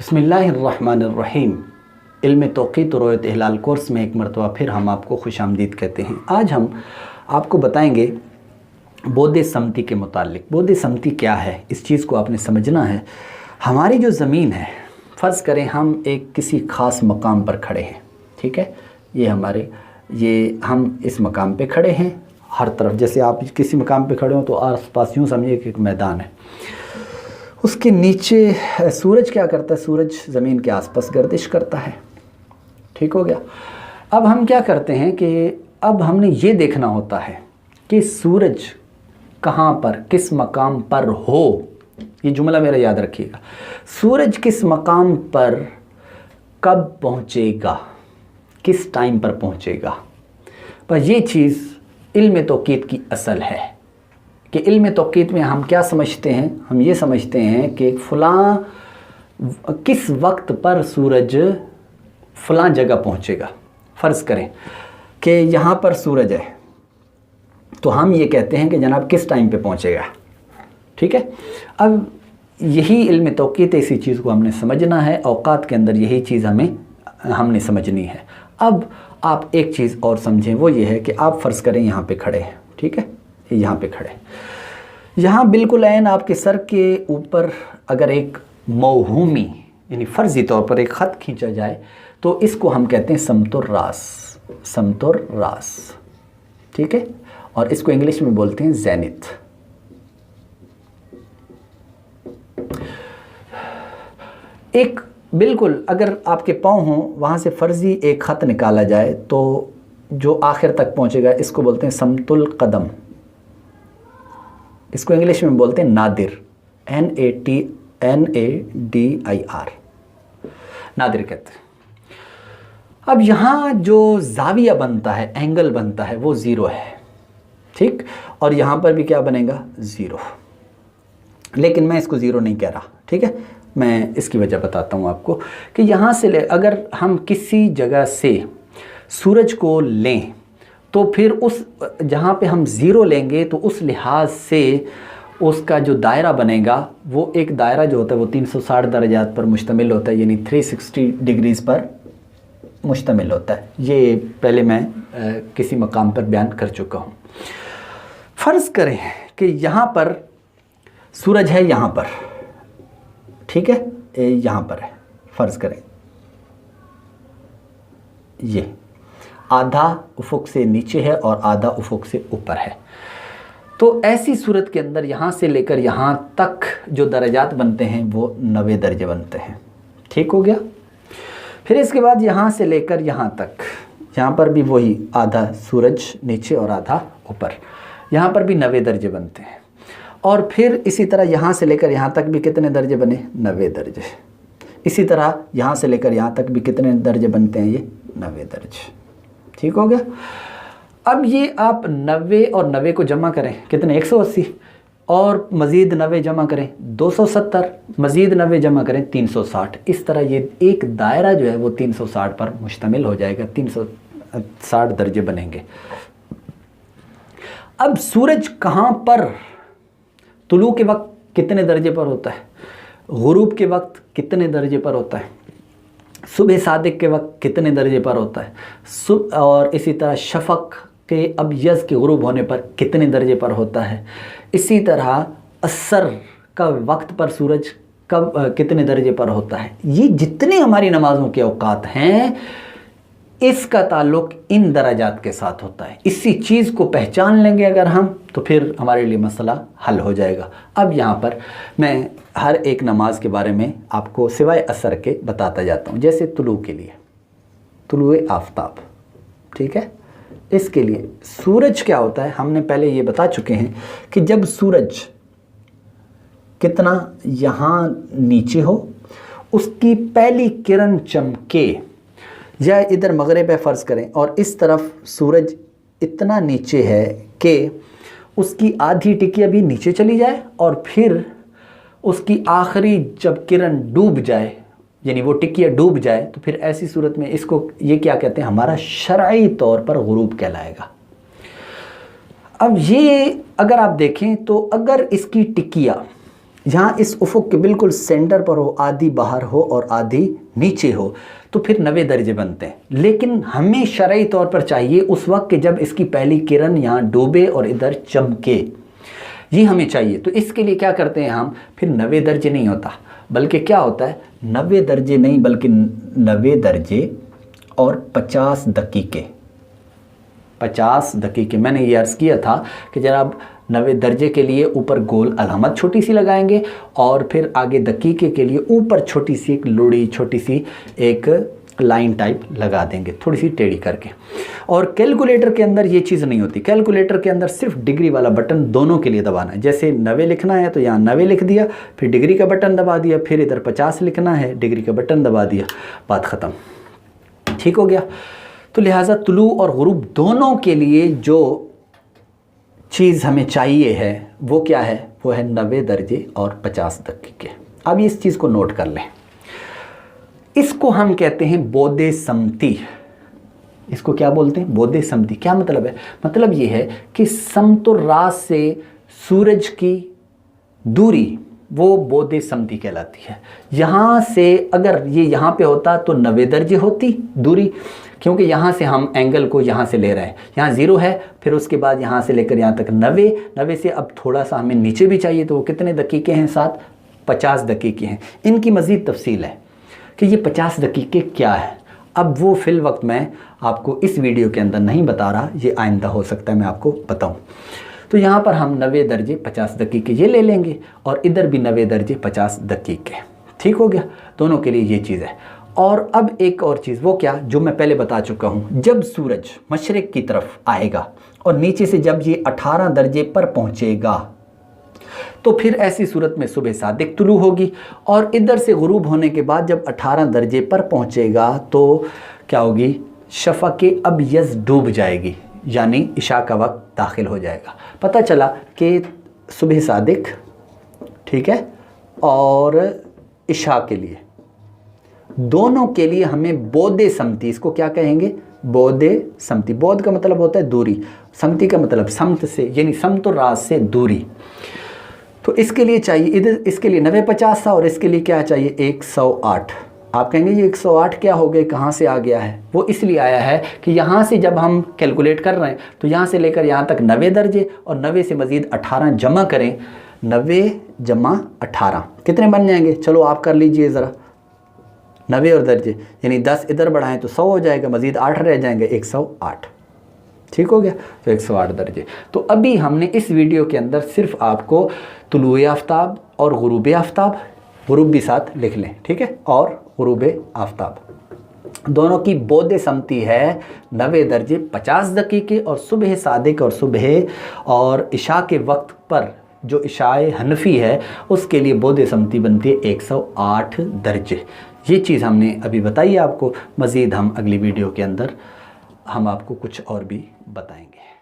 बिस्मिल्लाहिर्रहमानिर्रहीम। इल्म तौक़ीत और रुयत हिलाल कोर्स में एक मरतबा फिर हम आपको खुशामदीद कहते हैं। आज हम आपको बताएंगे बोधि सम्मति के मुतालिक। बोधि सम्मति क्या है, इस चीज़ को आपने समझना है। हमारी जो ज़मीन है, फ़र्ज़ करें हम एक किसी ख़ास मकाम पर खड़े हैं, ठीक है। ये हम इस मकाम पे खड़े हैं। हर तरफ जैसे आप किसी मकाम पे खड़े हो तो आस पास यूँ समझिए कि एक मैदान है। उसके नीचे सूरज क्या करता है, सूरज ज़मीन के आसपास गर्दिश करता है, ठीक हो गया। अब हम क्या करते हैं कि अब हमने ये देखना होता है कि सूरज कहाँ पर, किस मकाम पर हो। ये जुमला मेरा याद रखिएगा, सूरज किस मकाम पर कब पहुँचेगा, किस टाइम पर पहुँचेगा। पर ये चीज़ इल्म तौक़ीत की असल है कि इल्म तौक़ीत में हम क्या समझते हैं, हम ये समझते हैं कि फ़लाँ किस वक्त पर सूरज फ़लाँ जगह पहुँचेगा। फ़र्ज़ करें कि यहाँ पर सूरज है तो हम ये कहते हैं कि जनाब किस टाइम पे पहुँचेगा, ठीक है। अब यही इल्म तौक़ीत, इसी चीज़ को हमने समझना है। औक़ात के अंदर यही चीज़ हमने समझनी है। अब आप एक चीज़ और समझें, वो ये है कि आप फ़र्ज़ करें यहाँ पे खड़े हैं, ठीक है, यहाँ पे खड़े, यहाँ बिल्कुल ऐन आपके सर के ऊपर अगर एक मौहूमी यानी फ़र्ज़ी तौर पर एक ख़त खींचा जाए तो इसको हम कहते हैं समतुर रास, समतुर रास, ठीक है। और इसको इंग्लिश में बोलते हैं ज़ेनिथ। एक बिल्कुल अगर आपके पाँव हों, वहाँ से फ़र्ज़ी एक ख़त निकाला जाए तो जो आखिर तक पहुँचेगा इसको बोलते हैं समतुल कदम। इसको इंग्लिश में बोलते हैं नादिर, NADIR, नादिर कहते हैं। अब यहाँ जो ज़ाविया बनता है, एंगल बनता है, वो ज़ीरो है, ठीक। और यहाँ पर भी क्या बनेगा, ज़ीरो। लेकिन मैं इसको ज़ीरो नहीं कह रहा, ठीक है। मैं इसकी वजह बताता हूँ आपको कि यहाँ से अगर हम किसी जगह से सूरज को लें तो फिर उस जहाँ पे हम ज़ीरो लेंगे तो उस लिहाज से उसका जो दायरा बनेगा वो एक दायरा जो होता है वो 360 दरजात पर मुश्तमिल होता है, यानी 360 डिग्रीज़ पर मुश्तमिल होता है। ये पहले मैं किसी मकाम पर बयान कर चुका हूँ। फ़र्ज़ करें कि यहाँ पर सूरज है, यहाँ पर, ठीक है, यहाँ पर है। फ़र्ज़ करें ये आधा उफ़ुक़ से नीचे है और आधा उफ़ुक़ से ऊपर है। तो ऐसी सूरत के अंदर यहाँ से लेकर यहाँ तक जो दर्जात बनते हैं वो 90 दर्जे बनते हैं, ठीक हो गया। फिर इसके बाद यहाँ से लेकर यहाँ तक, यहाँ पर भी वही आधा सूरज नीचे और आधा ऊपर, यहाँ पर भी 90 दर्जे बनते हैं। और फिर इसी तरह यहाँ से लेकर यहाँ तक भी कितने दर्जे बने, 90 दर्जे। इसी तरह यहाँ से लेकर यहाँ तक भी कितने दर्जे बनते हैं, ये 90 दर्जे, ठीक हो गया। अब ये आप 90 और 90 को जमा करें, कितने, 180, और मज़ीद 90 जमा करें 270, मज़ीद 90 जमा करें 360। इस तरह ये एक दायरा जो है वो 360 पर मुश्तमिल हो जाएगा, 360 दर्जे बनेंगे। अब सूरज कहाँ पर तुलू के वक्त कितने दर्जे पर होता है, गुरूब के वक्त कितने दर्जे पर होता है, सुबह सादिक के वक्त कितने दर्जे पर होता है, और इसी तरह शफ़क़ के अबयज़ के गुरूब होने पर कितने दर्जे पर होता है, इसी तरह असर का वक्त पर सूरज कब कितने दर्जे पर होता है। ये जितनी हमारी नमाज़ों के औक़ात हैं इसका ताल्लुक़ इन दराजात के साथ होता है। इसी चीज़ को पहचान लेंगे अगर हम तो फिर हमारे लिए मसला हल हो जाएगा। अब यहाँ पर मैं हर एक नमाज के बारे में आपको सिवाय असर के बताता जाता हूँ। जैसे तुलू के लिए, तुलुए आफ़ताब, ठीक है, इसके लिए सूरज क्या होता है, हमने पहले ये बता चुके हैं कि जब सूरज कितना यहाँ नीचे हो, उसकी पहली किरण चमके, या इधर मगरिब पे फ़र्ज़ करें और इस तरफ सूरज इतना नीचे है कि उसकी आधी टिकिया भी नीचे चली जाए और फिर उसकी आखिरी जब किरण डूब जाए, यानी वो टिकिया डूब जाए, तो फिर ऐसी सूरत में इसको ये क्या कहते हैं, हमारा शरई तौर पर गुरूब कहलाएगा। अब ये अगर आप देखें तो अगर इसकी टिकिया जहाँ इस उफुक के बिल्कुल सेंटर पर हो, आधी बाहर हो और आधी नीचे हो, तो फिर 90 दर्जे बनते हैं। लेकिन हमें शरई तौर पर चाहिए उस वक्त कि जब इसकी पहली किरण यहाँ डूबे और इधर चमके, ये हमें चाहिए। तो इसके लिए क्या करते हैं हम, फिर 90 दर्जे नहीं होता, बल्कि क्या होता है, 90 दर्जे नहीं बल्कि 90 दर्जे और 50 दकीके। 50 दकीके मैंने ये अर्ज़ किया था कि जनाब 90 दर्जे के लिए ऊपर गोल अलामत छोटी सी लगाएंगे और फिर आगे दकीके के लिए ऊपर छोटी सी एक लुड़ी, छोटी सी एक लाइन टाइप लगा देंगे, थोड़ी सी टेढ़ी करके। और कैलकुलेटर के अंदर ये चीज़ नहीं होती। कैलकुलेटर के अंदर सिर्फ डिग्री वाला बटन दोनों के लिए दबाना है। जैसे 90 लिखना है तो यहाँ 90 लिख दिया, फिर डिग्री का बटन दबा दिया, फिर इधर 50 लिखना है, डिग्री का बटन दबा दिया, बात ख़त्म, ठीक हो गया। तो लिहाजा तुलू और गुरूब दोनों के लिए जो चीज़ हमें चाहिए है वो क्या है, वो है 90 दर्जे और 50 दकीके। अब इस चीज़ को नोट कर लें, इसको हम कहते हैं बोधे समती। इसको क्या बोलते हैं, बोधे समती। क्या मतलब है, मतलब ये है कि समतुर्रास से सूरज की दूरी वो बोधे समती कहलाती है। यहाँ से अगर ये यहाँ पे होता तो 90 दर्जे होती दूरी, क्योंकि यहाँ से हम एंगल को यहाँ से ले रहे हैं, यहाँ 0 है, फिर उसके बाद यहाँ से लेकर यहाँ तक 90 से अब थोड़ा सा हमें नीचे भी चाहिए, तो वो कितने दकीके हैं, 50 दकीके हैं। इनकी मज़ीद तफसील है कि ये 50 दकीके क्या है। अब वो फिल वक्त मैं आपको इस वीडियो के अंदर नहीं बता रहा, ये आइंदा हो सकता है मैं आपको बताऊँ। तो यहाँ पर हम 90 दर्जे 50 दकीके ये ले लेंगे और इधर भी 90 दर्जे 50 दकीके, ठीक हो गया। दोनों के लिए ये चीज़ है। और अब एक और चीज़, वो क्या, जो मैं पहले बता चुका हूँ, जब सूरज मशरिक़ की तरफ आएगा और नीचे से जब ये 18 दर्जे पर पहुँचेगा तो फिर ऐसी सूरत में सुबह सादिक तुलू होगी, और इधर से गुरूब होने के बाद जब 18 दर्जे पर पहुँचेगा तो क्या होगी, शफ़क़ अबयज़ डूब जाएगी, यानी इशा का वक्त दाखिल हो जाएगा। पता चला कि सुबह सादिक, ठीक है, और इशा के लिए दोनों के लिए हमें बोधे समती, इसको क्या कहेंगे, बोधे समती। बोध का मतलब होता है दूरी, समती का मतलब समत से, यानी समतुर्रास से दूरी। तो इसके लिए चाहिए इधर, इसके लिए 90 50 था और इसके लिए क्या चाहिए 108। आप कहेंगे ये 108 क्या हो गए, कहाँ से आ गया है, वो इसलिए आया है कि यहाँ से जब हम कैलकुलेट कर रहे हैं तो यहाँ से लेकर यहाँ तक 90 दर्जे और 90 से मज़ीद 18 जमा करें, 90 जमा 18 कितने बन जाएंगे, चलो आप कर लीजिए ज़रा। 90 और दर्जे यानी 10 इधर बढ़ाएं तो 100 हो जाएगा, मज़ीद 8 रह जाएंगे, 108, ठीक हो गया। तो 108 दर्जे। तो अभी हमने इस वीडियो के अंदर सिर्फ आपको तुलूए आफ्ताब और गुरूब आफ्ताब, गुरूब भी साथ लिख लें, ठीक है, और गुरूब आफ्ताब दोनों की बोधे समती है 90 दर्जे 50 दकीके, और सुबह सादिक और सुबह और इशा के वक्त पर जो इशाए हनफी है उसके लिए बोधे समती बनती है 108 दर्जे। ये चीज़ हमने अभी बताई है आपको, मज़ीद हम अगली वीडियो के अंदर हम आपको कुछ और भी बताएंगे।